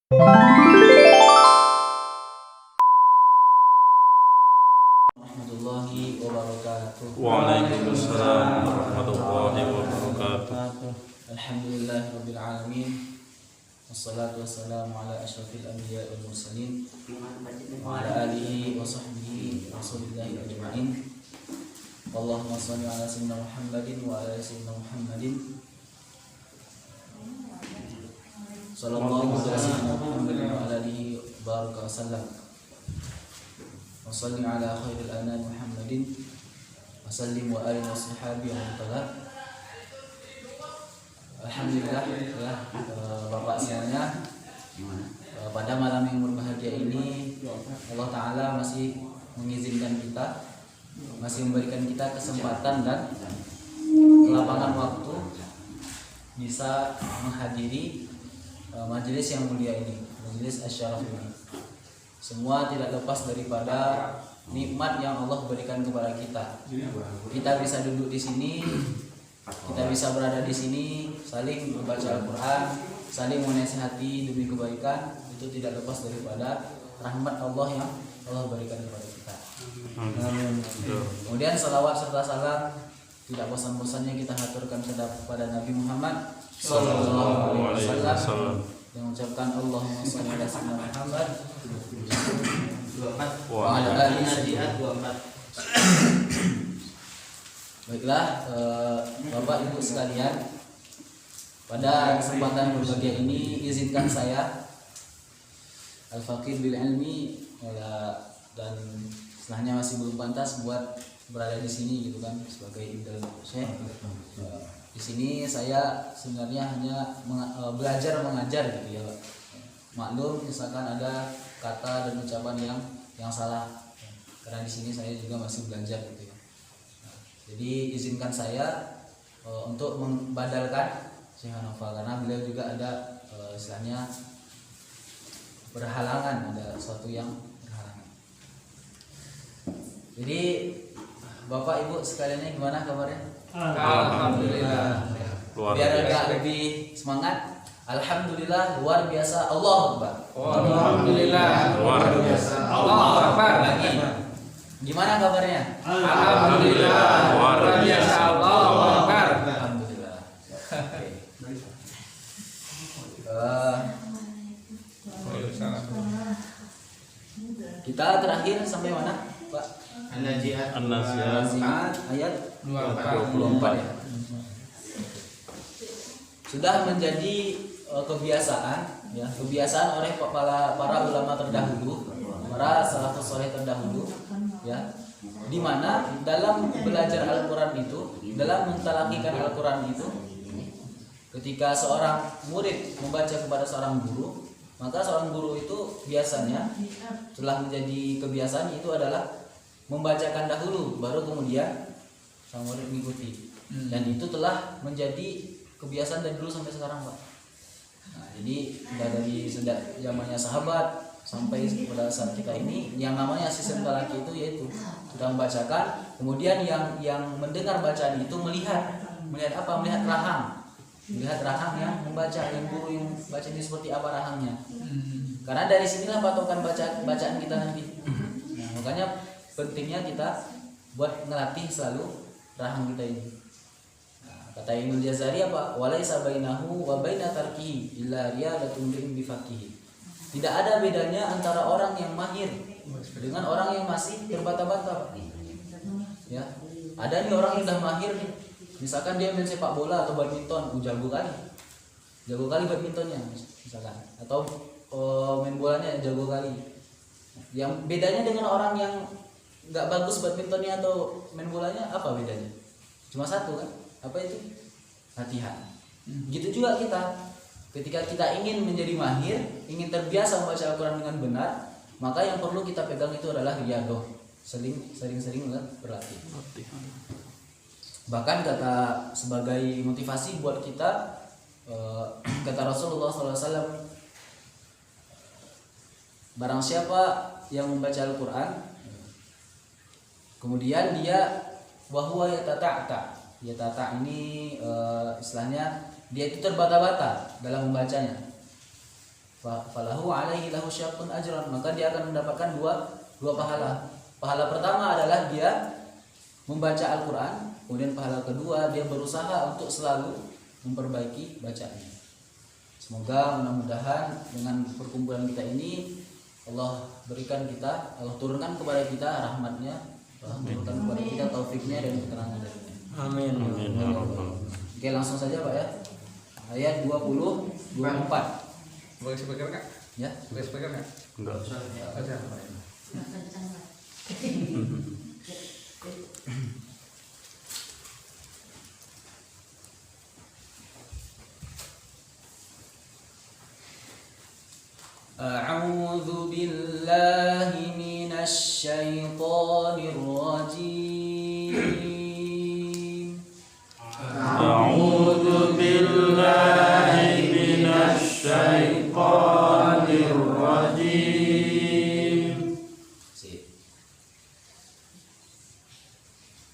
Warahmatullahi wabarakatuh. Waalaikumsalam warahmatullahi wabarakatuh. Alhamdulillahirabbil alamin. Wassalatu wassalamu ala asyrafil anbiya'i wal mursalin wa ala alihi wa sahbihi rasulillahi ajma'in. Allahumma shalli ala sayyidina Muhammadin wa ala sayyidina Muhammadin. Sallallahu alaihi wasallam wa ala alihi baraka wa sallam. Wa salli ala khairil anam Muhammadin wa sallim wa alihi wa sahbihi wa ta'ala. Alhamdulillah ya, Bapak semuanya, pada malam yang berbahagia ini Allah Ta'ala masih mengizinkan kita, masih memberikan kita kesempatan dan kelapangan waktu bisa menghadiri majelis yang mulia ini, majelis Asy-Syaraf ini. Semua tidak lepas daripada nikmat yang Allah berikan kepada kita. Kita bisa duduk di sini, kita bisa berada di sini, saling membaca Al-Quran, saling menasihati demi kebaikan. Itu tidak lepas daripada rahmat Allah yang Allah berikan kepada kita. Kemudian salawat serta salam tidak bosan-bosannya kita haturkan kepada Nabi Muhammad Sallallahu Alaihi Wasallam, yang mengucapkan Allahumma shalli ala sayyidina Muhammad wa ala alihi. Baiklah, Bapak Ibu sekalian, pada kesempatan berbahagia ini izinkan saya Al-Faqih bil Ilmi dan setelahnya masih belum pantas buat berada di sini gitu kan sebagai Ibdal Syekh. Di sini saya sebenarnya hanya belajar mengajar gitu ya. Maklum misalkan ada kata dan ucapan yang salah. Karena di sini saya juga masih belajar gitu ya. Jadi izinkan saya untuk membadalkan Syekh Hanafa karena beliau juga ada istilahnya berhalangan, ada sesuatu yang berhalangan. Jadi Bapak Ibu sekaliannya gimana kabarnya? Alhamdulillah. Biar agak lebih semangat. Alhamdulillah luar biasa, Allahu Akbar. Alhamdulillah luar biasa, Allahu Akbar. Lagi. Gimana kabarnya? Alhamdulillah luar biasa, Allahu Akbar. Alhamdulillah. Kita terakhir sampai mana, Pak? An-Nazi'at Ayat 24 ya. Sudah menjadi kebiasaan ya, kebiasaan oleh para ulama terdahulu, para salafus saleh terdahulu ya, di mana dalam belajar Al-Qur'an itu, dalam mentalakikan Al-Qur'an itu, ketika seorang murid membaca kepada seorang guru, maka seorang guru itu biasanya telah menjadi kebiasaan itu adalah membacakan dahulu, baru kemudian sang murid mengikuti. Dan itu telah menjadi kebiasaan dari dulu sampai sekarang, Pak. Nah, jadi dari zamannya sahabat sampai pada saat kita ini, yang namanya sistem talaki itu yaitu sudah membacakan, kemudian yang mendengar bacaan itu melihat apa? Melihat rahang yang membaca, yang guru yang baca ini seperti apa rahangnya. Karena dari sinilah patokan bacaan kita nanti. Nah, makanya pentingnya kita buat ngelatih selalu rahang kita ini. Nah, kata Ibnu Jazari apa? Walaisa bainahu wa baina tarkihi illa riyadatun bi faqihi. Tidak ada bedanya antara orang yang mahir dengan orang yang masih terbata-bata. Ya. Ada nih orang yang udah mahir nih. Misalkan dia main sepak bola atau badminton, jago kali badmintonnya misalkan, atau main bolanya jago kali. Yang bedanya dengan orang yang nggak bagus badmintonnya atau main bolanya, apa bedanya? Cuma satu kan? Apa itu? Latihan. Gitu juga kita. Ketika kita ingin menjadi mahir, ingin terbiasa membaca Al-Quran dengan benar, maka yang perlu kita pegang itu adalah riyadoh, sering-sering berlatih. Bahkan kata sebagai motivasi buat kita, kata Rasulullah SAW, barang siapa yang membaca Al-Quran kemudian dia wahwa yatata ini istilahnya dia itu terbata-bata dalam membacanya. falahu alaihi lahu syaqqun ajran, maka dia akan mendapatkan dua pahala. Pahala pertama adalah dia membaca Al-Qur'an, kemudian pahala kedua dia berusaha untuk selalu memperbaiki bacaannya. Semoga mudah-mudahan dengan perkumpulan kita ini Allah berikan kita, Allah turunkan kepada kita rahmatnya, Allah turunkan kepada kita taufiknya dan keterangan darinya. Amin. Amin ya rabbal. Oke, langsung saja Pak ya. Ayat 20 24. Boleh speaker nggak? Ya. Boleh speaker nggak? Enggak. Aja. أعوذ بالله من الشيطان الرجيم. أعوذ بالله من الشيطان الرجيم.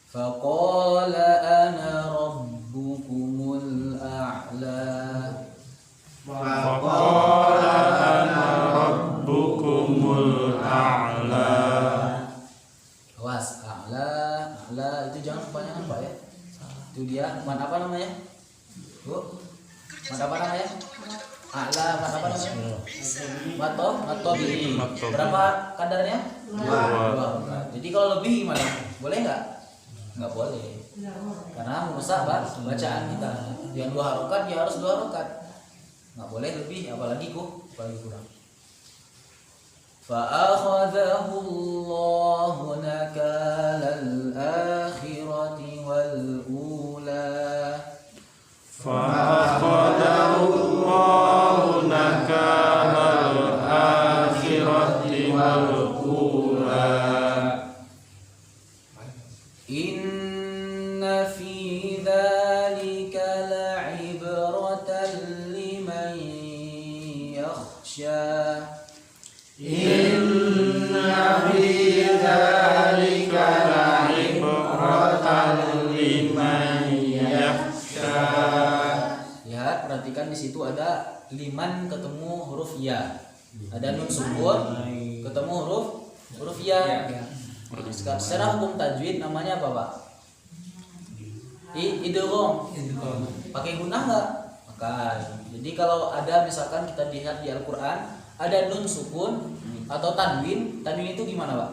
فقال أنا ربكم الأعلى. فقال أنا ربكم الأعلى. Awas, a'la itu jangan kepanjangan Pak ya. Itu dia mat apa namanya? Bu, mat apa namanya? A'la, mat apa namanya? Matobi. Berapa kadarnya? Dua. Jadi kalau lebih gimana? Boleh nggak? Nggak boleh. Karena merusak bacaan kita. Yang 2 harokat dia harus 2 harokat. Nggak boleh lebih, apalagi kurang. فأخذه الله نكال الآخرة والأولى. فأخذه الله نكال الآخرة والأولى. إن في ذلك لعبرة لمن يخشى. إن في ذلك لعبرة لمن يخشى. Lihat, perhatikan di situ ada liman ketemu huruf ya. Ada nun sukun ketemu huruf ya. Secara hukum tajwid namanya apa, Pak? Idgham. Pakai gunnah enggak? Maka jadi kalau ada misalkan kita lihat di Al-Qur'an ada nun sukun atau tanwin itu gimana, Pak?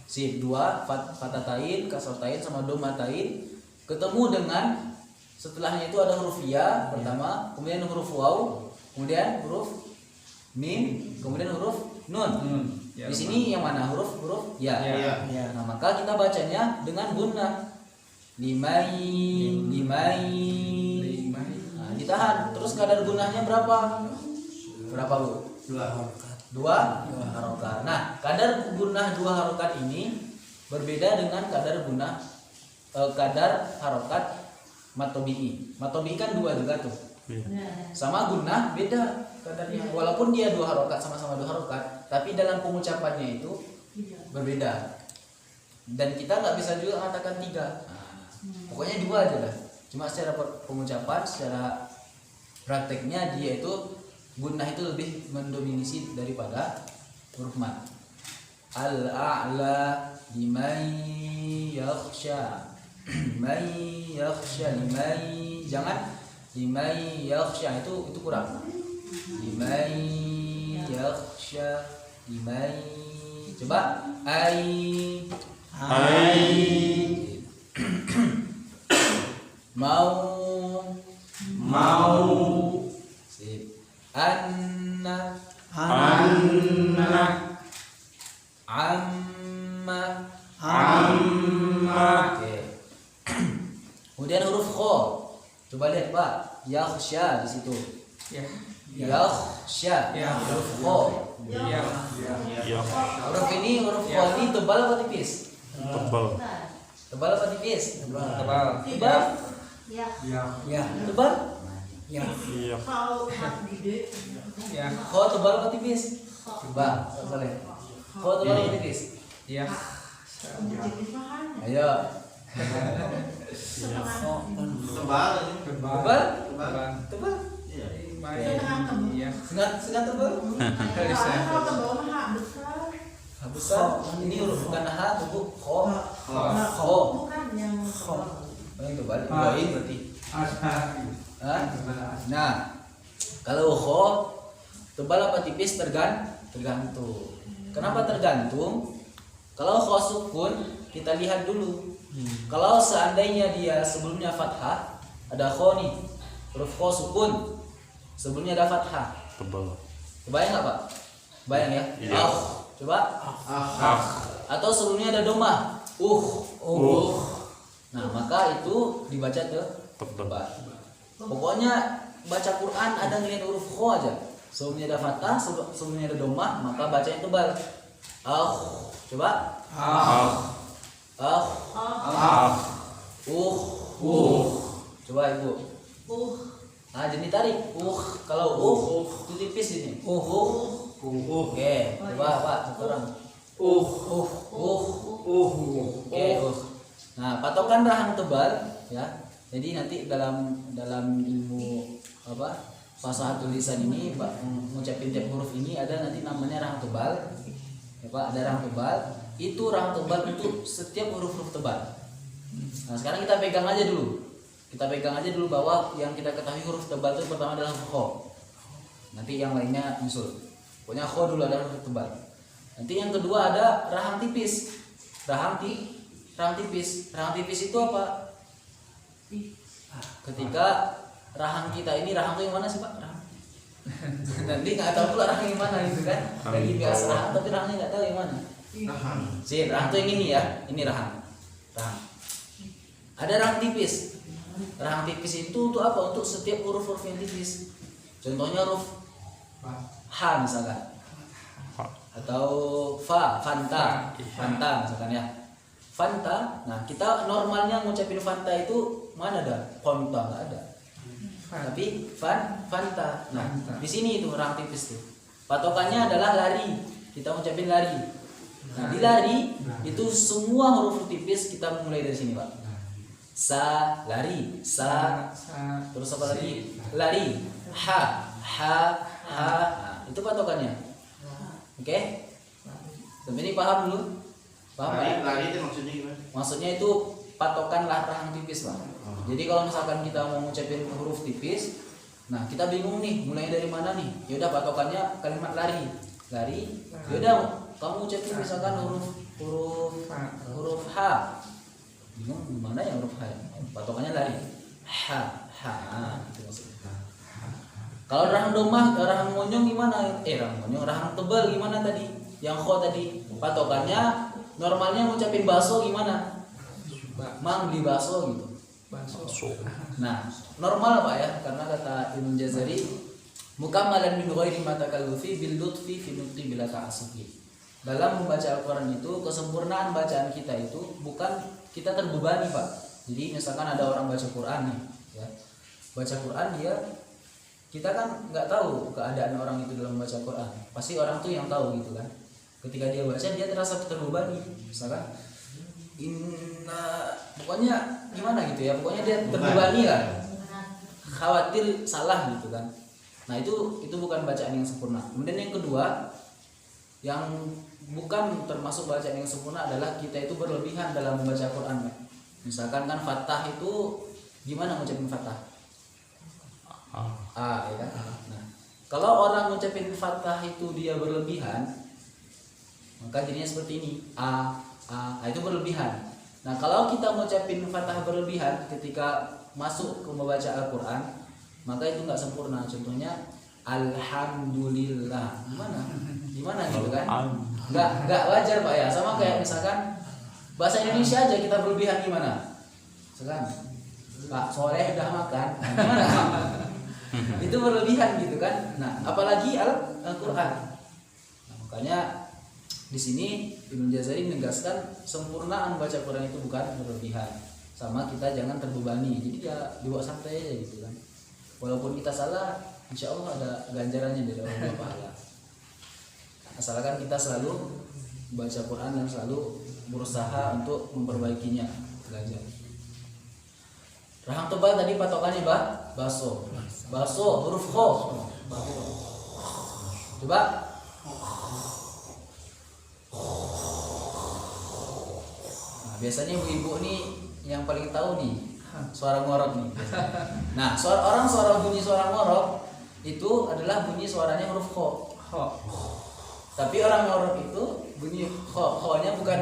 Sip, 2 fatatain, kasratain sama domatain ketemu dengan setelahnya itu ada huruf ya pertama, kemudian huruf waw, kemudian huruf mim, kemudian huruf nun. Di sini yang mana huruf ya. Nah, maka kita bacanya dengan gunnah. Limai. Nah, ditahan. Terus kadar gunnahnya berapa? Berapa, Bu? 2 harokat. Nah, kadar gunnah 2 harokat ini berbeda dengan kadar harokat matobi'i. Matobi'i kan 2 juga tuh. Sama gunnah beda kadarnya. Walaupun dia 2 harokat, sama-sama 2 harokat, tapi dalam pengucapannya itu berbeda. Dan kita nggak bisa juga mengatakan 3. Pokoknya 2 aja lah. Cuma secara pengucapan, secara prakteknya dia itu gunnah itu lebih mendominasi daripada huruf mat. Al-a'la liman yakhsha. Jangan liman yakhsha, itu kurang. Liman yakhsha. Coba ai mau sip. Anna amma. Oke. Kemudian huruf kha. Coba lihat, Pak. Yakhsha di situ. Yakhsha. Huruf kha. Huruf kha ini tebal apa tipis? Tebal. Tebal apa tipis? Tebal. Tebal. Tebal. Iya. Kha tebal apa tipis? Coba, Saleh. Kha tebal apa tipis? Ayo. Tebal. Tebal? Iya. Sangat tebal. Ha besar. Ini huruf bukan ha, itu kho. Kho. Yang tebal. Bain berarti. Hah? Nah, kalau kho tebal apa tipis tergantung. Kenapa tergantung? Kalau kho sukun kita lihat dulu. Kalau seandainya dia sebelumnya fathah, ada kho nih, huruf kho sukun, sebelumnya ada fathah. Tebal. Kebayang nggak Pak? Bayang ya? Iya. Coba. Atau sebelumnya ada domah. Nah maka itu dibaca tebal. Pokoknya baca Quran ada ngeliat huruf kho aja. Sebelumnya ada fathah, sebelumnya ada domah, maka bacanya tebal. Coba. Coba Ibu. Jadi tarik. Kalau itu tipis ini. Oke, coba Pak, sekarang. Oke. Nah, patokan rahang tebal ya. Jadi nanti dalam ilmu fasahatul lisan ini mengucapin tiap huruf ini ada nanti namanya rahang tebal. Ya Pak, ada rahang tebal. Itu rahang tebal untuk setiap huruf-huruf tebal. Nah, sekarang kita pegang aja dulu. Bahwa yang kita ketahui huruf tebal itu pertama adalah kho. Nanti yang lainnya nyusul. Pokoknya kho dulu adalah huruf tebal. Nanti yang kedua ada rahang tipis. Rahang tipis itu apa? Ketika rahang kita ini, rahang itu yang mana sih Pak? Rahang. Nanti nggak tahu pula rahang yang mana gitu kan? Lagi biasa rahang tapi rahangnya nggak tahu yang mana. Rahang itu yang ini ya, ini rahang. Ada rahang tipis. Rahang tipis itu untuk apa? Untuk setiap huruf-huruf yang tipis. Contohnya huruf ha misalkan, atau fanta misalkan ya. Fanta, nah kita normalnya ngucapin fanta itu mana ada? Fanta nggak ada. Tapi fanta. Nah di sini itu rahang tipis tuh. Patokannya adalah lari. Kita ngucapin lari. Nah di lari itu semua huruf tipis kita mulai dari sini Pak. Lari, terus apa lagi? Lari, ha. Nah, itu patokannya. Oke? Sampai ini paham dulu? Paham Pak? Lari itu maksudnya gimana? Maksudnya itu patokan rahang tipis Pak. Jadi kalau misalkan kita mau ngucapin huruf tipis, nah kita bingung nih, mulai dari mana nih? Yaudah patokannya kalimat lari. Yaudah kamu ucapin misalkan huruf H. Bingung gimana ya huruf H? Patokannya lari. Ha. Itu maksudnya. Kalau rahang domah, rahang monyong gimana? Rahang tebal gimana tadi? Yang kho tadi. Patokannya normalnya ngucapin bakso gimana? Mang beli bakso gitu. Nah, normal Pak ya, karena kata Ibnu Jazari mukammalan min ghairi ma takallufi bil lutfi fi nutqi bila ta'assufi. Dalam membaca Al-Qur'an itu kesempurnaan bacaan kita itu bukan kita terbebani Pak. Jadi misalkan ada orang baca Quran nih, ya. Baca Quran kita kan nggak tahu keadaan orang itu dalam membaca Quran. Pasti orang tuh yang tahu gitu kan. Ketika dia baca dia terasa terbebani. Misalkan pokoknya gimana gitu ya. Pokoknya dia terbebani lah. Khawatir salah gitu kan. Nah, itu bukan bacaan yang sempurna. Kemudian yang kedua, yang bukan termasuk bacaan yang sempurna adalah kita itu berlebihan dalam membaca Quran. Misalkan kan fathah itu gimana ngucapin fathah? Ya kan? Nah, kalau orang ngucapin fathah itu dia berlebihan, maka jadinya seperti ini. Itu berlebihan. Nah, kalau kita ngucapin fathah berlebihan ketika masuk ke membaca Al-Quran, maka itu nggak sempurna. Contohnya alhamdulillah. Gimana gitu kan? Nggak wajar Pak ya. Sama kayak misalkan bahasa Indonesia aja kita berlebihan gimana? Misalkan Pak Soleh udah makan. Nah, gimana? Itu berlebihan gitu kan. Nah, apalagi Al-Quran. Nah, makanya di sini Ibnu Jazari menegaskan sempurnaan baca Quran itu bukan berlebihan. Sama kita jangan terbebani. Jadi ya dibawa santai aja gitu kan. Walaupun kita salah, insya Allah ada ganjarannya dari Allah Ta'ala. Asalkan kita selalu baca Quran dan selalu berusaha untuk memperbaikinya, belajar. Rahang tebal tadi patokannya baso. Baso huruf kho. Coba. Nah, biasanya ibu-ibu nih yang paling tahu nih suara ngorok nih. Nah, suara bunyi suara ngorok itu adalah bunyi suaranya huruf kho. Tapi orang ngorok itu bunyi kho-nya bukan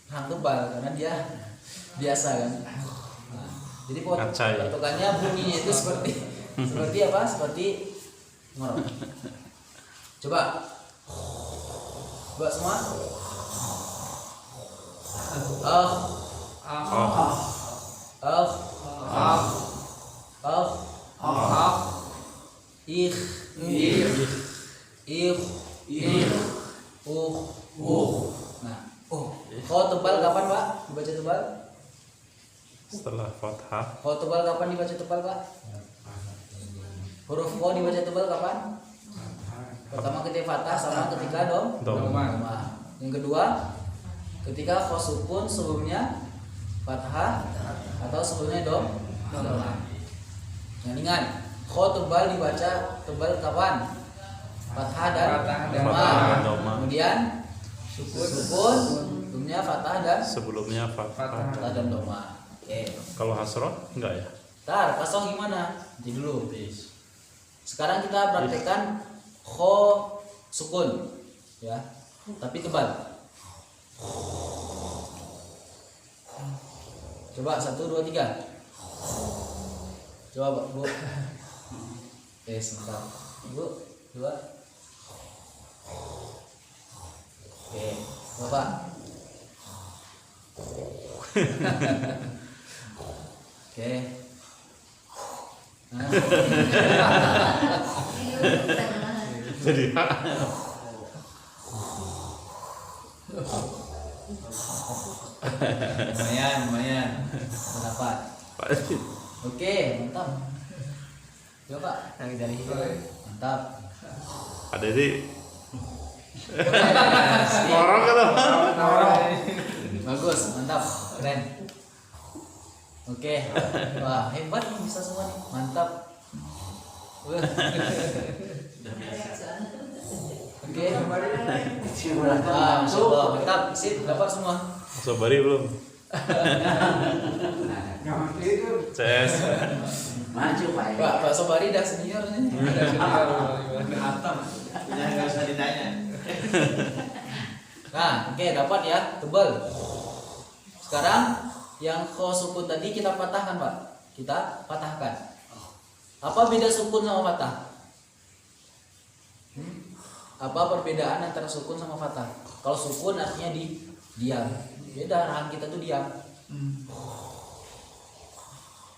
rahang tebal karena dia biasa kan. Nah, jadi patokannya bunyinya itu seperti apa? Seperti ngorok. Coba semua. Nah, kho tebal kapan Pak? Dibaca tebal? Setelah fathah. Kho tebal kapan dibaca tebal Pak? Huruf kho dibaca tebal kapan? Pertama ketika fathah sama ketika doma. Yang kedua ketika kho sukun sebelumnya fathah atau sebelumnya doma. Yang ingat, kho tebal dibaca tebal kapan? Fathah dan doma. Kemudian sukun sebelumnya fathah dan dan doma. Oke. Kalau hasroh enggak ya? Ntar kasong gimana? Nanti dulu. Sekarang kita praktekkan kho sukun, ya, tapi tebal. Coba 1, 2, 3. Coba Bu. Sebentar. Bu, 2. Oke, Bapak. Oke. Nah. Jadi lumayan mendapat. Oke, mantap. Coba dari mantap. ada di orang kan? Bagus, mantap, keren. Oke, wah hebat nih bisa semua nih, mantap. Oke, Masya Allah, mantap, sip, dapat semua. Sobari belum? CS. Maju Pak. Pak Sobari dah senior nih. Nggak usah ditanya. Nah, oke, dapat ya, tebal. Sekarang yang kho sukun tadi kita patahkan Pak. Kita patahkan. Apa beda sukun sama fatah? Apa perbedaan antara sukun sama fatah? Kalau sukun artinya diam. Beda, rahang kita tuh diam.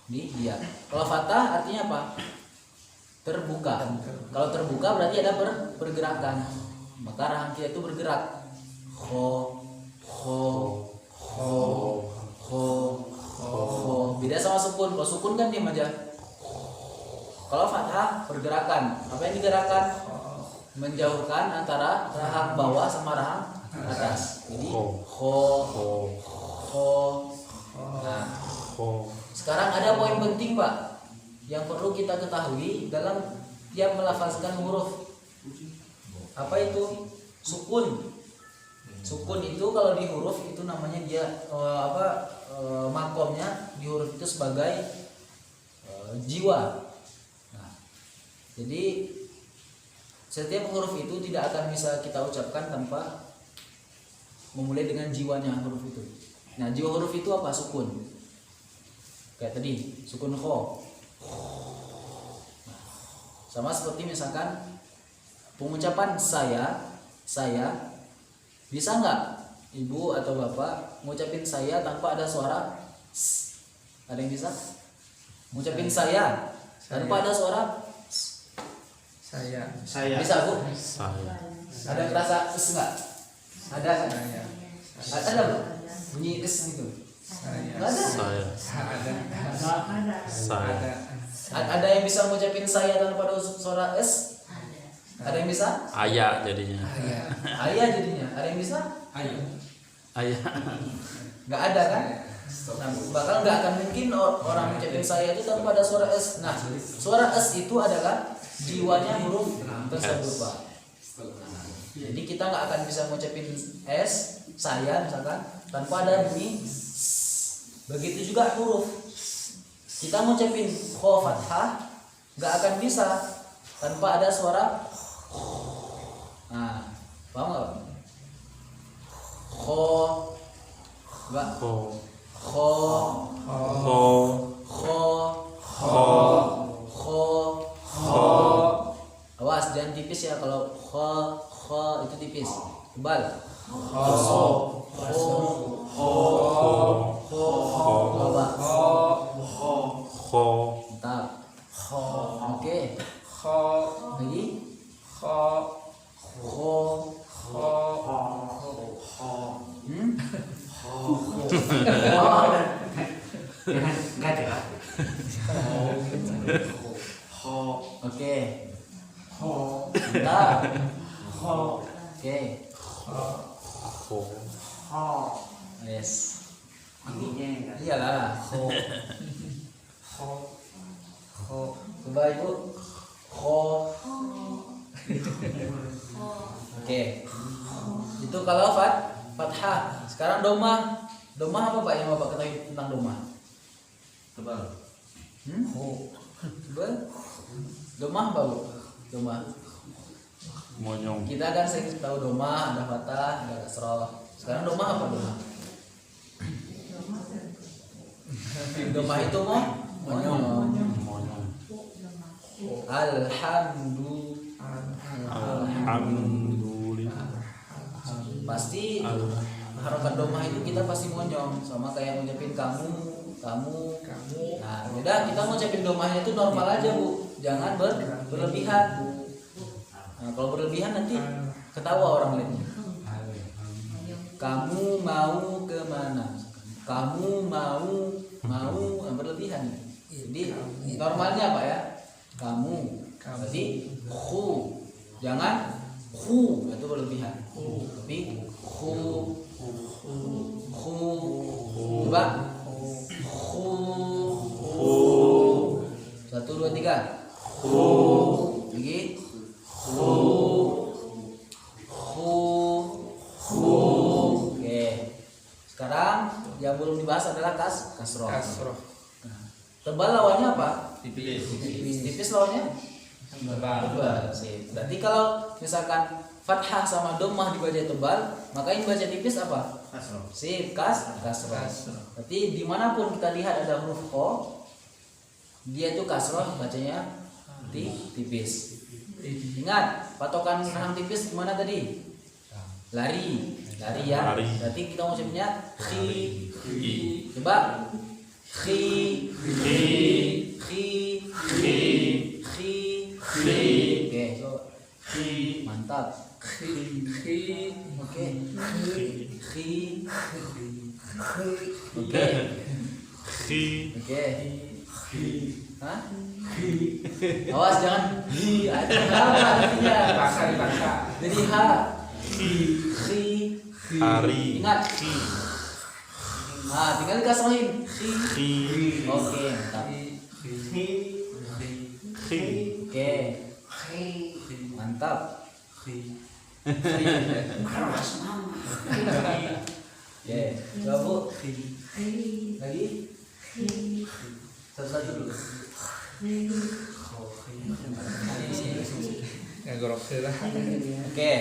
Diam. Kalau fatah artinya apa? Terbuka. Kalau terbuka berarti ada pergerakan. Maka rahang kita itu bergerak. Kho. Beda sama sukun. Kalau sukun kan diam aja. Kalau fathah pergerakan. Apa yang digerakkan? Menjauhkan antara rahang bawah sama rahang atas. Jadi kho. Nah, sekarang ada poin penting Pak yang perlu kita ketahui dalam tiap melafazkan huruf. Apa itu? Sukun. Sukun itu kalau di huruf itu namanya dia makomnya di huruf itu sebagai jiwa. Nah, jadi setiap huruf itu tidak akan bisa kita ucapkan tanpa memulai dengan jiwanya huruf itu. Nah, jiwa huruf itu apa? Sukun. Kayak tadi, sukun kho. Nah, sama seperti misalkan pengucapan saya bisa nggak ibu atau bapak ngucapin saya tanpa ada suara s? Ada yang bisa? Ngucapin saya tanpa ada suara Saya. bisa Bu? Saya. Ada yang rasa s nggak? Ada kan? Saya. Ada Bu? Bunyi s gitu? Saya. Nggak ada? Saya. Ada yang bisa ngucapin saya tanpa ada suara s? Ada yang bisa? Ayah jadinya. Ayah jadinya. Ada yang bisa? Ayah. Nggak ada kan? Nah, bakal nggak akan mungkin orang mengucapkan saya itu tanpa ada suara S. Nah, suara S itu adalah jiwanya huruf tersebut, Pak. Jadi kita nggak akan bisa mengucapin S, saya misalkan, tanpa ada bunyi S. Begitu juga huruf. Kita mengucapin kho fathah, nggak akan bisa tanpa ada suara. Nah, paham nggak? Kho, nggak? Ho. Kho, Ho. kho, Ho. kho. Ho. Awas jangan tipis ya, kalau kho itu tipis, tebal. Ho. Coba. Ho. Mantap. Oke. Ho. Lagi. Ho. Kho. Ho. Hmm? Enggak ada. Oke. Mantap. Oke. Ho. Yes. Ininya enggak. Iyalah. Coba ibu. Kho. Oke. Itu kalau fathah. Sekarang domah. Domah apa Pak yang Bapak ketahui tentang domah? Tebal. Tebal. Domah apa Bu? Domah. Monyong. Kita kan sering tahu domah, ada fathah, ada kasroh. Sekarang domah apa domah? Domah itu monyong. Monyong. Alhamdulillah. Pasti harokat domah itu kita pasti monyong, sama kayak ngucapin kamu. Nah, beda kita ngucapin domahnya itu normal aja Bu, jangan berlebihan. Nah, kalau berlebihan nanti ketawa orang lainnya. Kamu mau kemana? Kamu mau berlebihan. Jadi normalnya apa ya? Kamu. Berarti khu. Jangan khu, itu berlebihan. Tapi khu. Coba. Khu. 1, 2, 3. Lagi. Oke. Sekarang yang belum dibahas adalah kasroh. Tebal lawannya apa? Tipis lawannya? Tebal. Sip. Berarti kalau misalkan fathah sama domah dibaca tebal, maka yang baca tipis apa? Kasroh. Sip, kasroh. Berarti dimanapun kita lihat ada huruf kho, dia itu kasroh, bacanya tipis. Ingat, patokan rahang tipis gimana tadi? Lari ya. Lari. Berarti kita ngucapinnya khi. Coba. Khi. Oke, coba. Mantap. Oke. Oke. Oke. Hah? Awas jangan ada artinya. Jadi Hari. Ingat. Nah, tinggal dikasrohin. Oke, mantap. Oke. Mantap. Oke, coba Bu. Lagi. Satu dulu. Oke.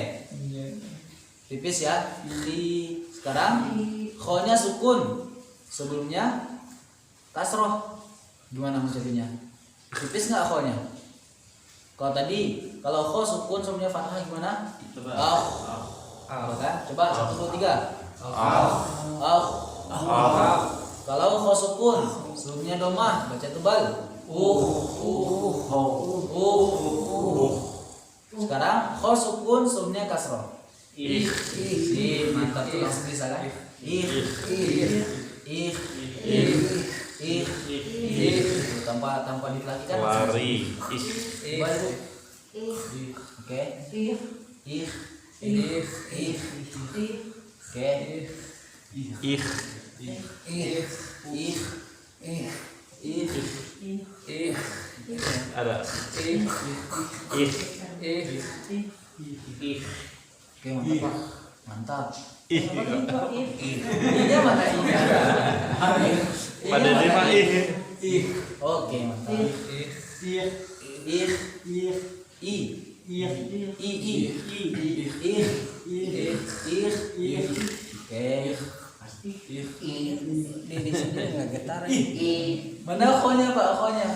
Tipis ya. Sekarang kho-nya sukun. Sebelumnya kasroh. Gimana ngucapinnya? Tipis nggak kho-nya? Kalau tadi, kalau kho sukun sebelumnya fathah gimana? Kan? Coba 1, 2, 3. Kalau kho sukun sebelumnya domah baca tebal. Sekarang kho sukun sebelumnya kasroh. Mantap tuh, langsung bisa kan? Tanpa dilakikan. Lari. Coba Ibu. Oke. Oke. Ih. Ada. Ih. Oke, mantap Pak. Mantap. Ih. Ini mana ini? Pada dia mah ih. Oke, mantap. Di sini nggak getar. Mana konya Pak? Konya.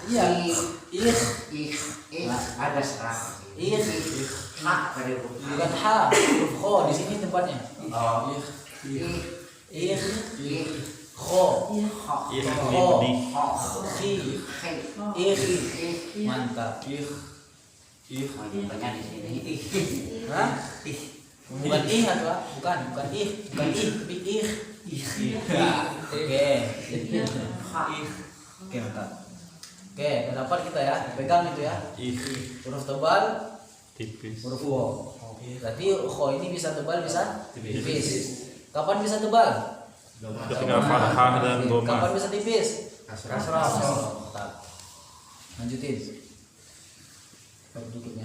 Iya. Ada serak. Hak pada Bukan H, huruf Kho di sini tempatnya. Oh. Kho, Ih. Kho, Ih. Khi, mantap. Banyak di sini. Hah? Bukan ih atau bukan ih, tapi ih. Oke. Oke, mantap. Oke, dapat kita ya, pegang itu ya. Ih. Huruf tebal, Tipis. huruf wo. Berarti kho ini bisa tebal, bisa tipis. Kapan bisa tebal? Ketika fathah dan Kapan dhamma. bisa tipis? Kasrah. Mantap. Lanjutin. Bab berikutnya.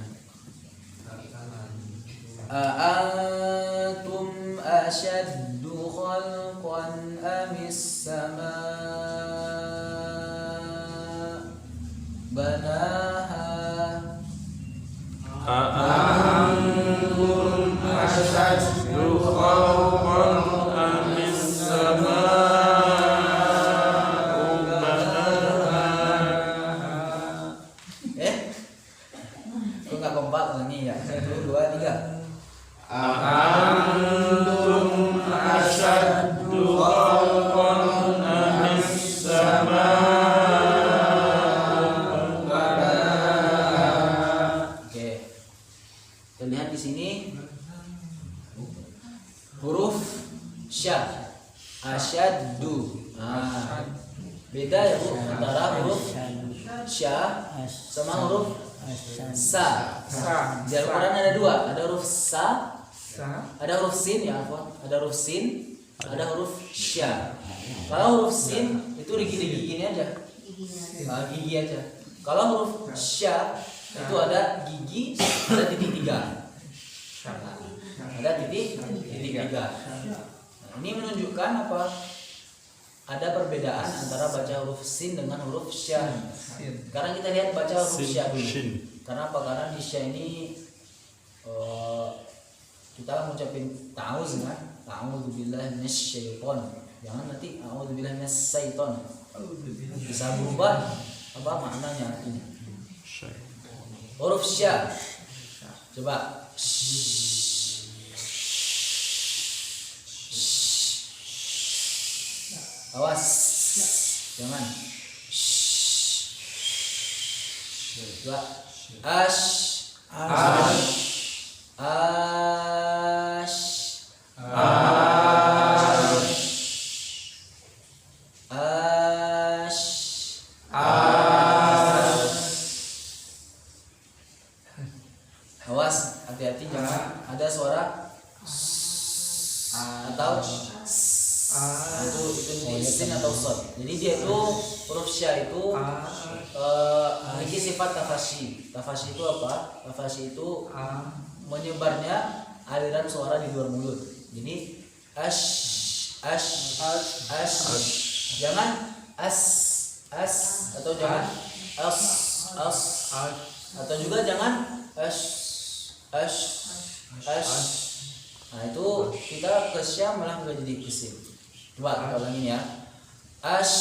Antum asyaddu khalqan amis sama banaha. Antum asyaddu khalqan amis sama'u banaha. Kok nggak kompak ini ya? 1, 2, 3. Antum asyaddu khalqan amis sama'u banaha. Oke. Kita lihat di sini huruf sya, asyaddu. Nah, beda ya Bu antara huruf sya sama huruf sa. Di Al-Quran ada dua, ada huruf sa, ada huruf sin ya, ada huruf sin, ada huruf sya. Kalau huruf sin itu gigi aja, gigi aja. Kalau huruf sya itu ada gigi, ada titik 3. Ada titik 3. Nah, ini menunjukkan apa? Ada perbedaan antara baca huruf sin dengan huruf sya. Sekarang kita lihat baca huruf sya dulu. Shin. Karena apa? Karena di sya ini kita ngucapin ta'awuz kan? A'udzubillahi minasyaiton. Jangan nanti a'udzubillahi minasyaiton. Bisa berubah apa maknanya artinya. Huruf sya. Coba. Awas. Jangan. Coba. Ash. Awas, hati-hati jangan ada suara atau itu di sin atau sod. Jadi dia itu huruf sya itu memiliki sifat tafashi. Tafashi itu apa? Tafashi itu menyebarnya aliran suara di luar mulut. Jadi ash. Jangan as atau jangan as atau juga jangan ash. Nah itu kita ke sya malah nggak jadi kesin. Coba kita ulangin ya. Ash.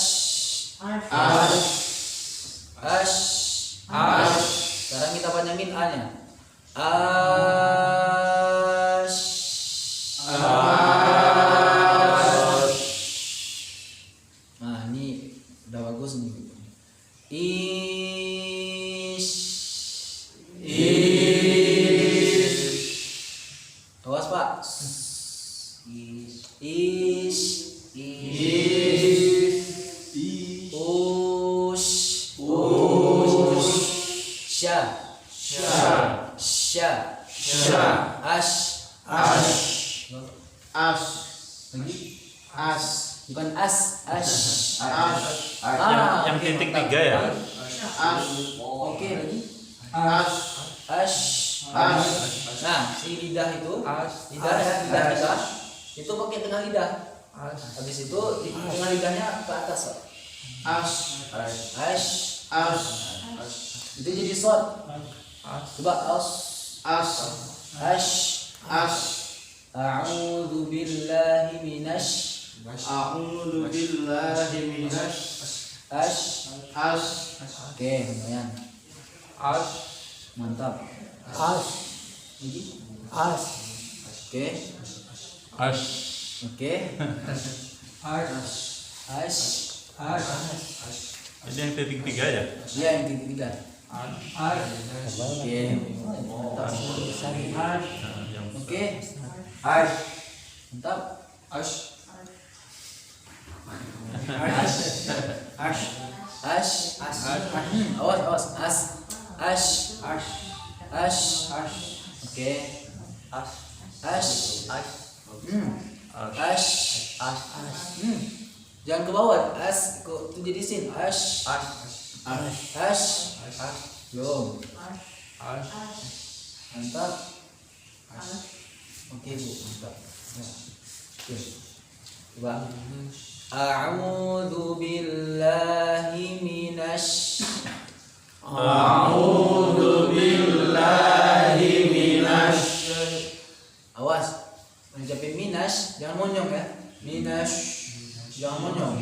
Sekarang kita panjangin a-nya. Ash. Nah ini udah bagus nih. Awas Pak. Sya. Ash. Lagi. As. Bukan as. Yang titik 3 ya. As. Oke lagi. As. Ash. As. Nah, si lidah itu, As. lidah ya, lidah kita itu pakai tengah lidah. As. Habis itu di tengah lidahnya ke atas, Pak. As. Ash. As. Itu jadi short. As. Coba as. As. Ash. As. A'udzu billahi minasy. A'udzu billahi minasy. Ash. As. Oke, lumayan. As. Mantap. As. Lagi. As. Oke. As. Oke. As. Ash. Jadi yang titik 3 ya. Iya, yang titik 3. Oke. Mantap. Oke. As. Mantap. As. As. Ash. Awas, awas. As. Ash. Ash. Oke. Ash. Ash. Jangan ke bawah. As kok itu jadi sin. Ash. Ash. Belum. Mantap. Oke, Bu. Mantap. Ya. Oke. Coba. A'udzu billahi minasy. A'udzu billahi minasy. Awas. Mengucapin minas, jangan monyong ya. Minas. Jangan monyong.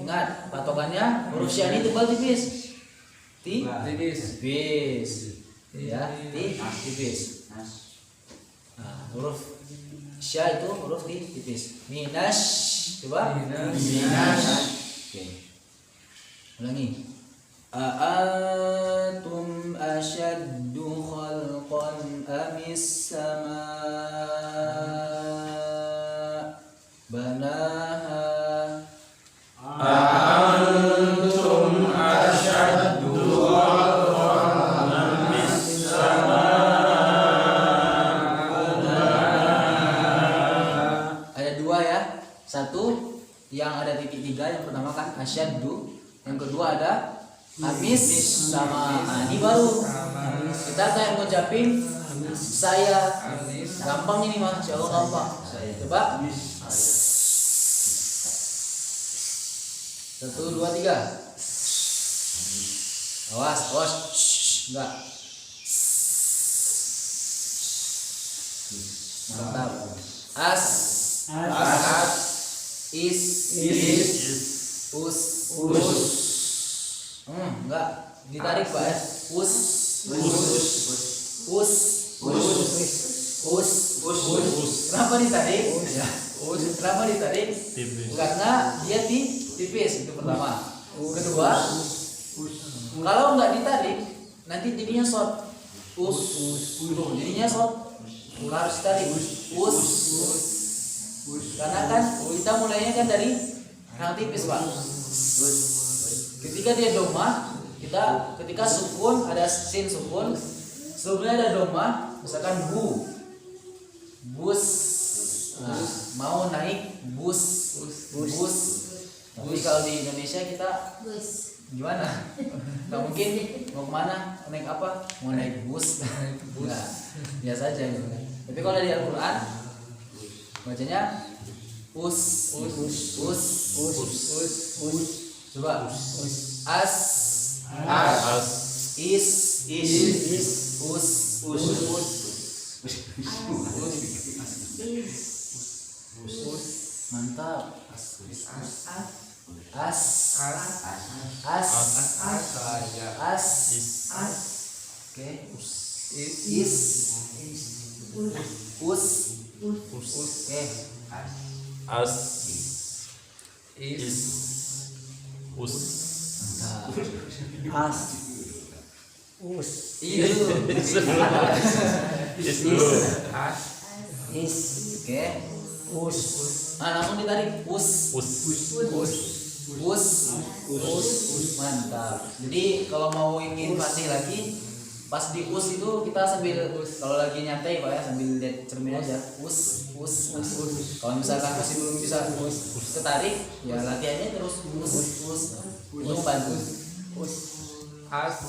Ingat, patokannya huruf sya ini tebal tipis. Tipis. Ya, tipis. Nah, huruf sya itu huruf tipis. Minas. Coba. Minas. Oke. Ulangi. A'antum asyaddu khalqan amis sama' banaha. Antum asyaddu khalqan min Ada dua ya. Satu yang ada titik 3, yang pertama kan asyaddu, yang kedua ada amis sama. Nah, ini baru kita kayak ngucapin saya. Gampang ini Mas, insya Allah gampang. Coba. 1, 2, 3. Awas, awas. Enggak. Mantap. As. Is. Us. Enggak. Ditarik Pak ya. Us. Kenapa ditarik? Kenapa ditarik? Tipis. Karena dia tipis, itu pertama. Kedua, kalau nggak ditarik nanti jadinya short. Jadinya short. Harus ditarik. Karena kan kita mulainya kan dari yang tipis Pak. Ketika dia doma, ketika sukun, ada sin sukun, sebelumnya ada doma, misalkan bus. Nah, mau naik bus. Tapi kalau di Indonesia kita gimana? Nggak mungkin mau kemana? Naik apa? Mau naik bus. Nah, biasa aja gitu. Tapi kalau di Al-Quran bacanya us. Coba as. Is. Us. Mantap. As. Oke. Is. Us. Oke. As. Is. Us. Itu. Is dulu. Oke. Nah, langsung ditarik. Us. Mantap. Jadi kalau mau ingin fasih lagi, Pas di us itu kita sambil kalau lagi nyantai Pak ya, sambil lihat cermin aja. Us. Kalau misalkan masih belum bisa ketarik, ya latihannya terus us. Itu membantu. As.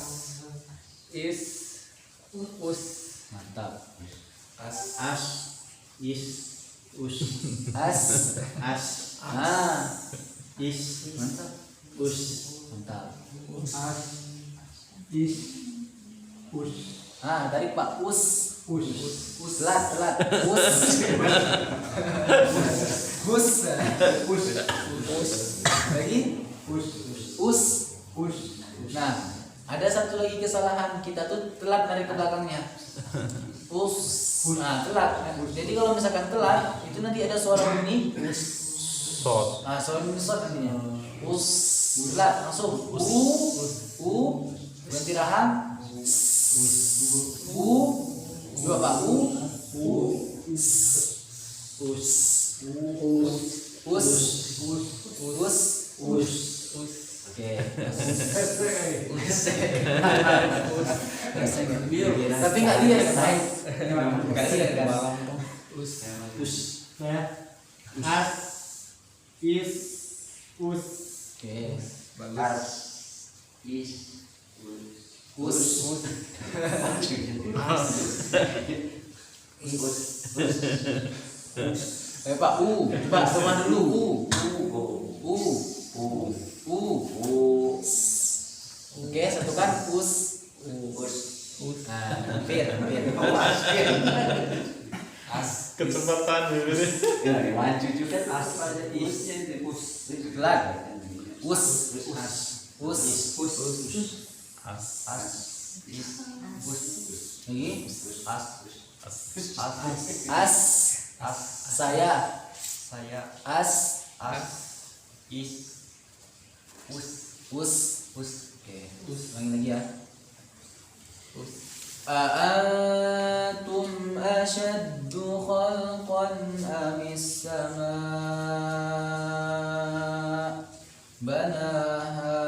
Is. Us. Mantap. As. Is. Us. As. As. Ah, Is. mantap. Us. Mantap. As. Is. Us. Ah, tadi Pak us. Telat. Us. Lagi? Us. Nah, ada satu lagi kesalahan kita tuh telat narik ke belakangnya. Us. Nah, telat. Jadi kalau misalkan telat, itu nanti ada suara bunyi. Sot. Nah, suara bunyi sot nantinya. Us. Telat langsung. Berhenti rahang. Dua Pak. Oke. Tapi nggak lihat kan? Nggak lihat kan? As. Is. Us. Oke. As. Is. Us. Pak Pak rumah dulu. Oke, satukan us. Nah, hampir. As. Kecepatan gitu. Ya, maju juga as aja isnya itu us. Telat. Us. As. Is. Us. Lagi. As. As. Saya. As. Is. Us. Oke. Ulangi lagi ya. أأنتم أشد خلقا أم السماء بناها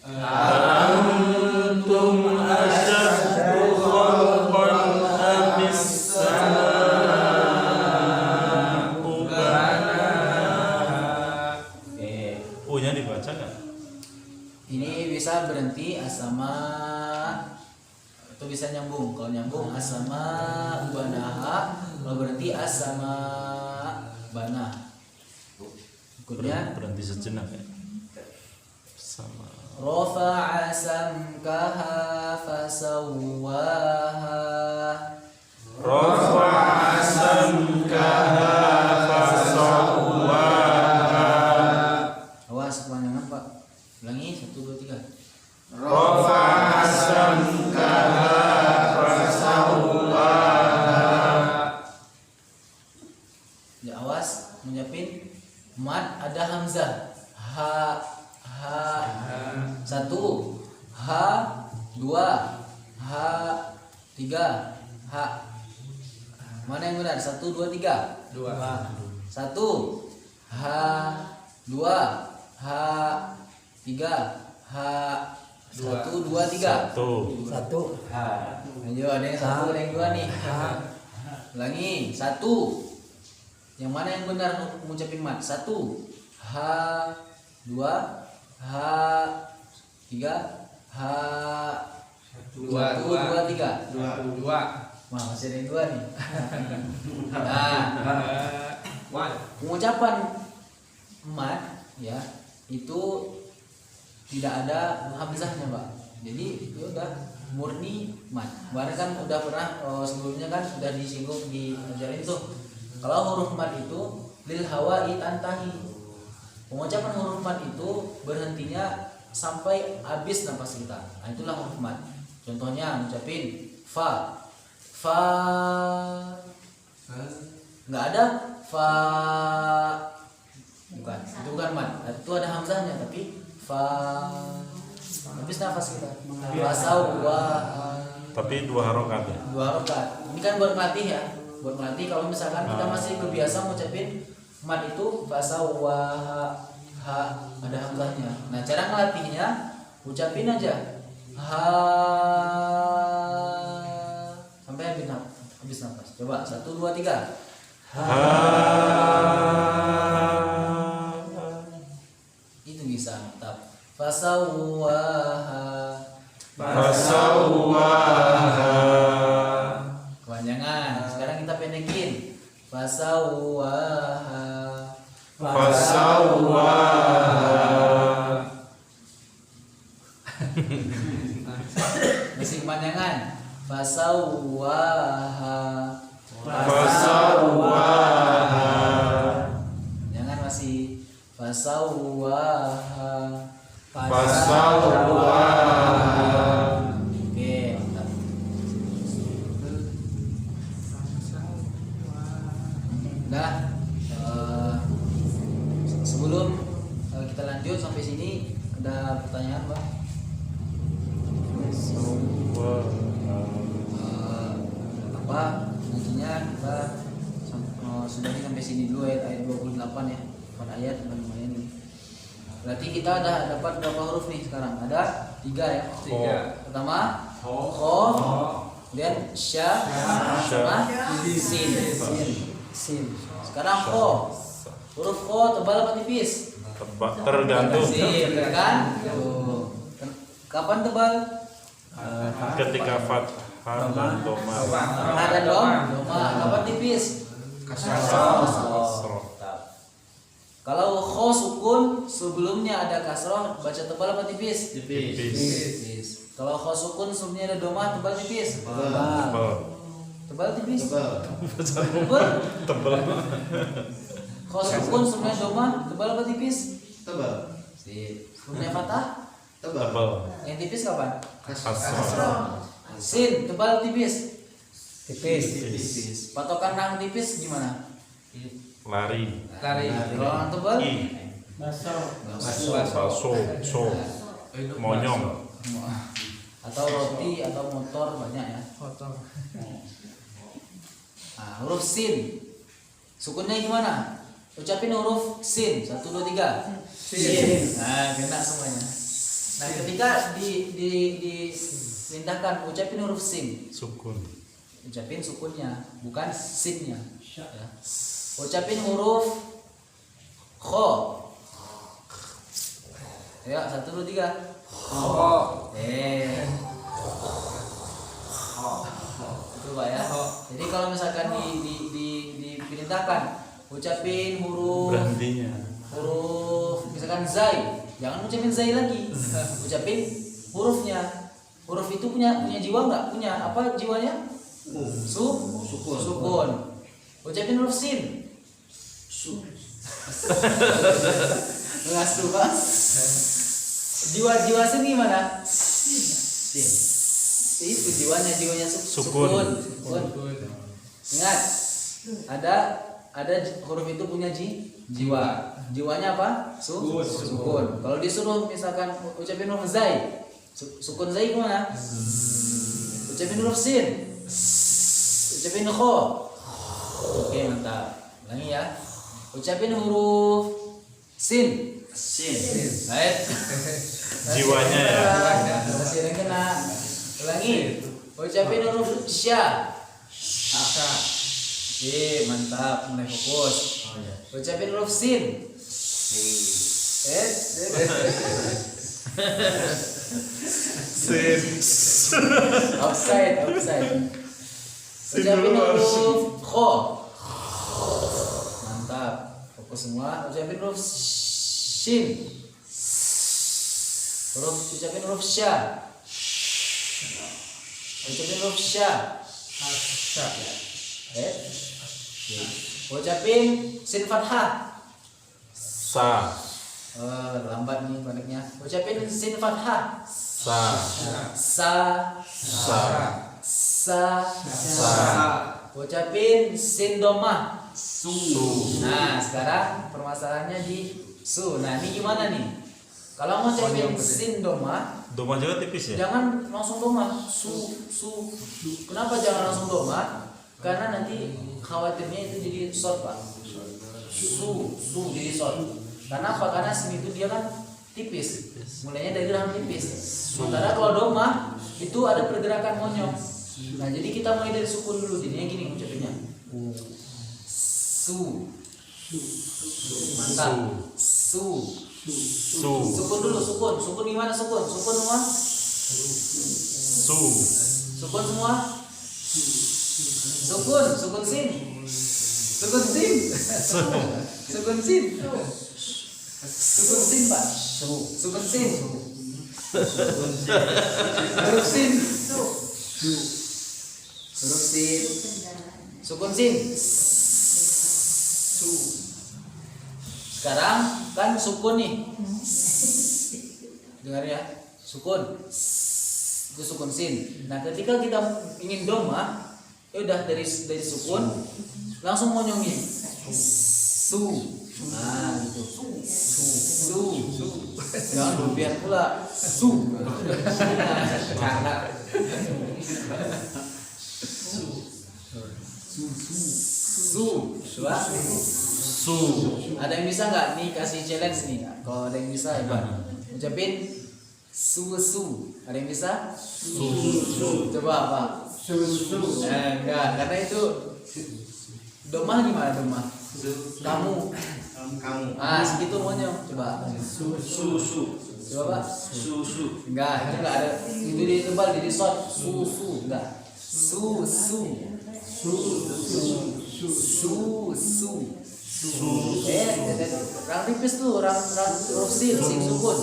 Antum asyaddu khalqan amis sama'u banaha. Oh-nya dibaca nggak? Ini bisa berhenti asama atau bisa nyambung. Kalau nyambung asama banaha, kalau berhenti asama bana. Berikutnya Berhenti sejenak ya. Sama. rafa'a samkaha fasawwaha. Rafa'a samkaha fasawwaha. Awas kepanjangan Pak. Ulangi 1 2 3. Rafa'a samkaha fasawwaha. Ya awas ngucapin mat ada hamzah. Ha 1, ha 2, ha 3, ha. Mana yang benar? 1 2 3. 2. 1, ha 2, ha 3, ha 1 2 3. Satu. Ayo ada yang 1 ada yang 2 nih. Ulangi 1. Yang mana yang benar mengucapin mat? 1, ha 2, ha 3, ha 1 2 3. 2. Wah, masih ada yang 2 nih. Nah, pengucapan mat ya itu tidak ada hamzahnya Pak. Jadi itu udah murni mat. Kemarin kan udah pernah sebelumnya kan udah disinggung di ajaran itu. Kalau huruf mat itu lil hawa'i tantahi. Pengucapan huruf mat itu berhentinya sampai habis napas kita. Nah, itulah huruf mat. Contohnya ngucapin fa. Nggak ada fa. Bukan. Itu bukan mat. Itu ada hamzahnya tapi fa. Habis nafas kita. Tapi 2 harokat ya. 2 harokat. Ini kan buat melatih ya. Buat melatih kalau misalkan kita masih kebiasa ngucapin mat itu ha ada hamzahnya. Nah, cara ngelatihnya ucapin aja Ha. Sampai habis nafas. Coba 1 2 3. Ha. Itu bisa mantap. Fasawwaha. Fasawwaha. Kepanjangan. Sekarang kita pendekin. Fasawwaha. Fasawwaha. Masih kepanjangan. Fasawwaha. Fasawwaha. Jangan masih fasawwaha. Fasawwaha. Oke, mantap. Udah. Sebelum kita lanjut sampai sini ada pertanyaan, Bang? Apa nantinya kita sudahi sampai sini dulu ayat 28 ya, 4 ayat lumayan nih. Berarti kita ada dapat berapa huruf nih sekarang? Ada 3 ya. 3. Pertama kho, kemudian sya, sama sin. Sekarang kho. Huruf kho tebal apa tipis? Tergantung Sin, kan? Tuh. Kapan tebal? ketika fathah dan doma. Fathah dan doma. Kapan tipis? Kasroh. Kalau kho sukun sebelumnya ada kasroh, baca tebal apa tipis? Tipis. Kalau kho sukun sebelumnya ada doma, tebal tipis? Tebal. Tebal tipis? Tebal. Kho sukun sebelumnya doma, tebal apa tipis? Tebal. Sebelumnya fathah? Tebal. Yang tipis kapan? Kasroh. Sin, tebal tipis? Tipis. Patokan nang tipis gimana? Lari. Kalau nang tebal? I. Baso. So. Monyong. Atau roti atau motor banyak ya. Nah, huruf sin. Sukunnya gimana? Ucapin huruf sin. 1 2 3. Sin. Nah, kena semuanya. Nah, ketika dipindahkan ucapin huruf sin. Sukun. Ucapin sukunnya, bukan sinnya. Ya. Ucapin huruf kho. Ya, 1 2 3. Itu Pak ya. Jadi kalau misalkan diperintahkan ucapin huruf misalkan zai, jangan ucapin zai lagi. Ucapin hurufnya. Huruf itu punya jiwa nggak? Punya apa jiwanya? Sukun. Ucapin huruf sin. Ngasuh Pak. Jiwa sin gimana? Itu jiwanya sukun. Ingat, ada huruf itu punya jiwa. Jiwanya apa? Sukun. Kalau disuruh misalkan ucapin huruf zai, sukun zai gimana? Ucapin huruf sin. Ucapin kho. Oke, mantap. Ulangi ya. Ucapin huruf sin. Baik. Jiwanya ya. Masih ada yang kena. Ulangi. Ucapin huruf sya. Oke, mantap. Mulai fokus. Ucapin huruf sin. Offside. Ucapin huruf kho. Mantap. Fokus semua. Ucapin huruf shin. Ucapin huruf sya. Ucapin huruf sya. Ucapin sin fathah. Sa. Lambat nih banyaknya. Ucapin sin fathah. Sa. Sa. Ucapin sin domah. Su. Nah, sekarang permasalahannya di su. Nah, ini gimana nih? Kalau mau ucapin sin domah, Doma juga tipis ya? jangan langsung domah. Su. Kenapa jangan langsung domah? Karena nanti khawatirnya itu jadi short, Pak. Su jadi short. Karena apa? Karena sin itu dia kan tipis. Mulainya dari rahang tipis. Sementara kalau doma itu ada pergerakan monyong. Nah, jadi kita mulai dari sukun dulu. Jadinya gini ucapinnya. Su. Mantap. Su. Sukun dulu, sukun. Sukun gimana sukun? Sukun semua? Su. Sukun semua? Sukun sin. Sukun sin. Sukun sin. Sukun sin, Pak. Sukun sin. Huruf sin. Huruf sin. Sukun sin. Sekarang kan sukun nih. Dengar ya. Sukun. Itu sukun sin. Nah, ketika kita ingin doma, ya udah dari sukun langsung monyongin. Su. Nah, gitu. Su. Jangan berlebihan pula. Su. Cara. Su. Coba. Su. Ada yang bisa nggak nih kasih challenge nih? Kalau ada yang bisa ya Pak. Ucapin su. Ada yang bisa? Coba Pak. Enggak, karena itu doma gimana doma? Kamu. Ah, segitu monyong. Coba. Coba Pak. Enggak, itu enggak ada. Itu ditebal jadi short. Enggak. Su. Rang tipis tuh, rang huruf sin sukun.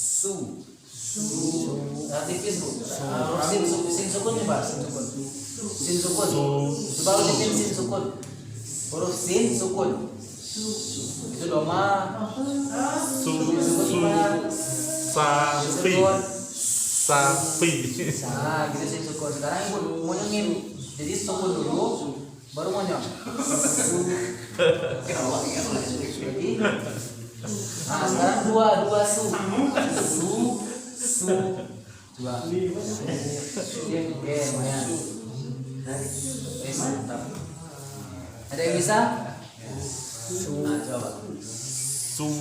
Su. Rang tipis bu. Huruf sin sukun coba, sin sukun. Coba ucapin sin sukun. Huruf sin sukun. Itu doma. Sapi. Nah, gitu sih sukun. Sekarang ibu monyongin. Jadi sukun dulu, baru monyong. Lagi. Nah, sekarang dua su. Coba. Oke, lumayan. Mantap. Ada yang bisa? Nah, coba. Su.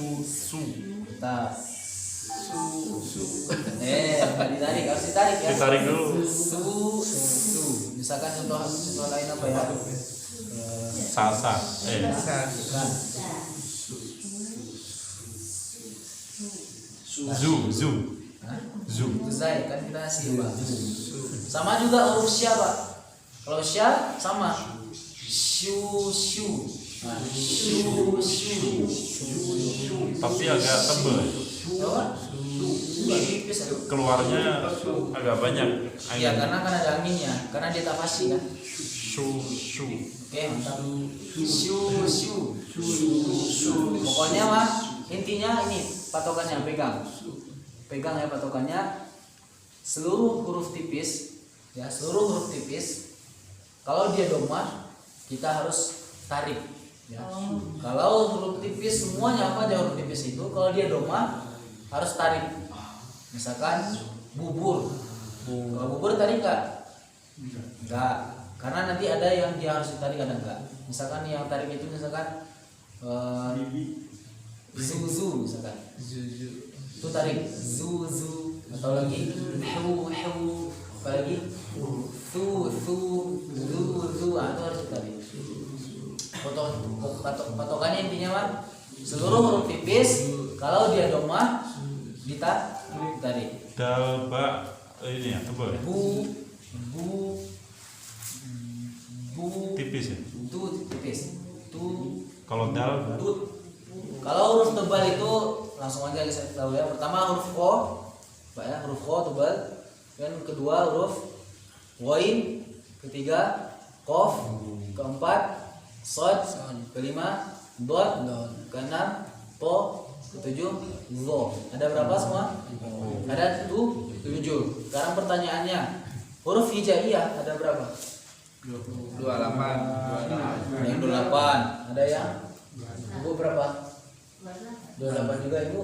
Mantap. Ditarik, harus ditarik ya. Ditarik dulu. Su. Misalkan contoh lain apa ya? Sa. Zu. Zai kan kita sih Pak. Sama juga huruf sya Pak. Kalau sya sama. Shu. Nah, shu. Tapi agak tebal. Coba. Tipis aduh. Keluarnya agak banyak Iya, angin. karena kan ada anginnya, karena dia tak pasti kan. Su. Oke, mantap. Shu. Pokoknya mah intinya ini patokannya pegang ya patokannya. Seluruh huruf tipis ya, kalau dia doma kita harus tarik ya. Kalau huruf tipis semuanya apa aja huruf tipis itu kalau dia doma harus tarik. Misalkan bubur. Kalau bubur tarik enggak? Enggak. Karena nanti ada yang dia harus ditarik ada enggak. Misalkan yang tarik itu misalkan Zuzu misalkan. Itu tarik zu. Atau lagi hu. Apalagi thu. Itu harus ditarik. Patokannya intinya mah seluruh huruf tipis kalau dia doma ditarik. Dal ba ini ya tebal ya. Bu Tipis ya. tu tipis. Tu Kalau dal tut. Kalau huruf tebal itu langsung aja saya tahu ya. Pertama huruf ko, Pak ya, huruf ko tebal. Dan kedua huruf wain, ketiga kof, keempat sod, kelima dot, keenam to, ketujuh zo. Ada berapa semua? Ada 7. Sekarang pertanyaannya, huruf hijaiyah ada berapa? 28. Ada yang 28. Ada yang Ibu berapa? 28 juga Ibu?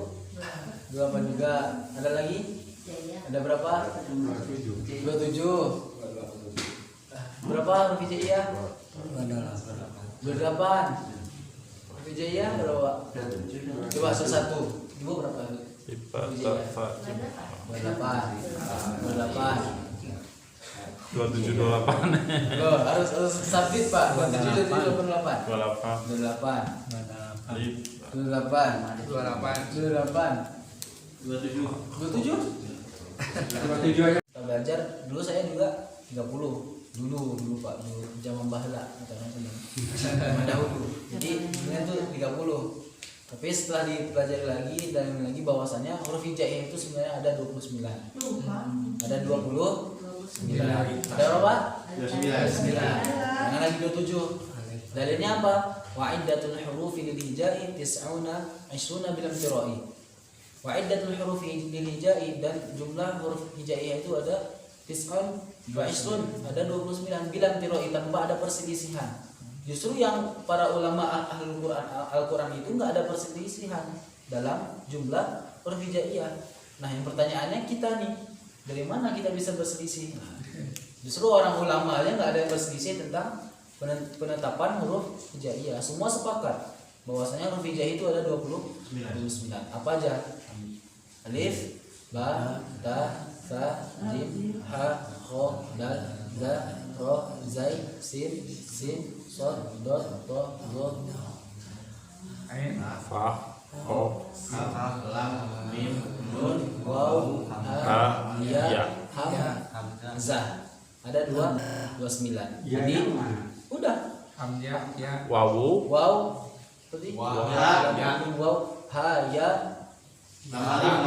28 juga. Ada lagi? Ada berapa? 27. Berapa huruf hijaiyah? 28. Wijaya berapa? Coba satu. Ibu berapa? Ipa, ta, fa, jim. 28. 27, 28. Loh, harus sabit Pak. 27 28. 28. 28. Alif. 28. 28. 27. 27 aja. Kita belajar dulu saya juga 30. Dulu Pak, dulu zaman bahla zaman dahulu. Jadi dengan tuh 30. Tapi setelah dipelajari lagi dan lagi bahwasannya huruf hijaiyah itu sebenarnya ada 29. Ada 29. Ada berapa? 29. Jangan lagi 27. Dalilnya apa? Wa'iddatul hurufi lil hijai 20 bilam tirai. Wa'iddatul hurufi lil hijai, dan jumlah huruf hijaiyah itu ada 29, ada 29 bilam tirai, tanpa ada perselisihan. Justru yang para ulama Al-Quran itu nggak ada perselisihan dalam jumlah huruf hijaiyah. Nah, yang pertanyaannya kita nih, dari mana kita bisa berselisih? Justru orang ulama aja nggak ada yang berselisih tentang penetapan huruf hijaiyah. Semua sepakat bahwasanya huruf hijaiyah itu ada 29. Apa aja? Alif, ba, ta, sa, jim, ha, kho, dal, za, ro, zai, sin, sod, dot, to, go. Fa, ho, Lam, mim, Nun, waw, ha, ya, hamzah. Ada 29. Jadi udah. Hamzah ya. wawu, Waw, seperti Waw, ya, waw, ha, ya. Hamzah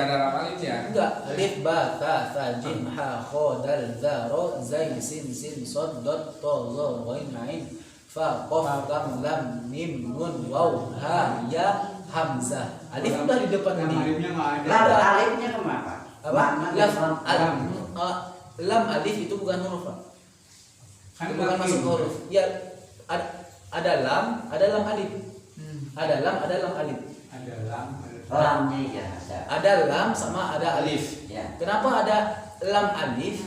ada lam alif ya. Enggak, alif, ba, ta, sa, jim, ha, kho, dal, za, ro, zai, sin, sod, dot, to, zo, ghain, ain, fa, qaf, lam, lam, mim, nun, waw, ha, ya, hamzah. Alif udah di depan ini. Lam alifnya kemana? Apa? Lam alif itu bukan huruf, Pak. Itu bukan masuk huruf. Ya, ada lam alif. Ada lam alif. Lamnya ya ada. Ada lam sama ada alif. Ya. Kenapa ada lam alif?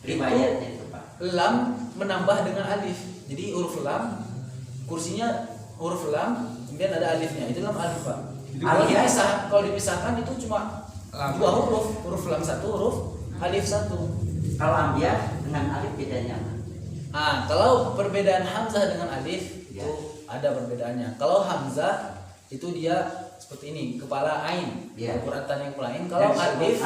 Riwayatnya itu Pak. Lam menambah dengan alif. Jadi huruf lam, kursinya huruf lam, kemudian ada alifnya. Itu lam alif, Pak. Kalau dipisahkan itu cuma dua huruf lam satu, huruf alif satu. Kalau ambiah dengan alif bedanya apa? Nah, kalau perbedaan hamzah dengan alif Ya. itu ada perbedaannya. Kalau hamzah itu dia seperti ini, kepala ain. Ya. Al-Quran yang kepala ain. Kalau alif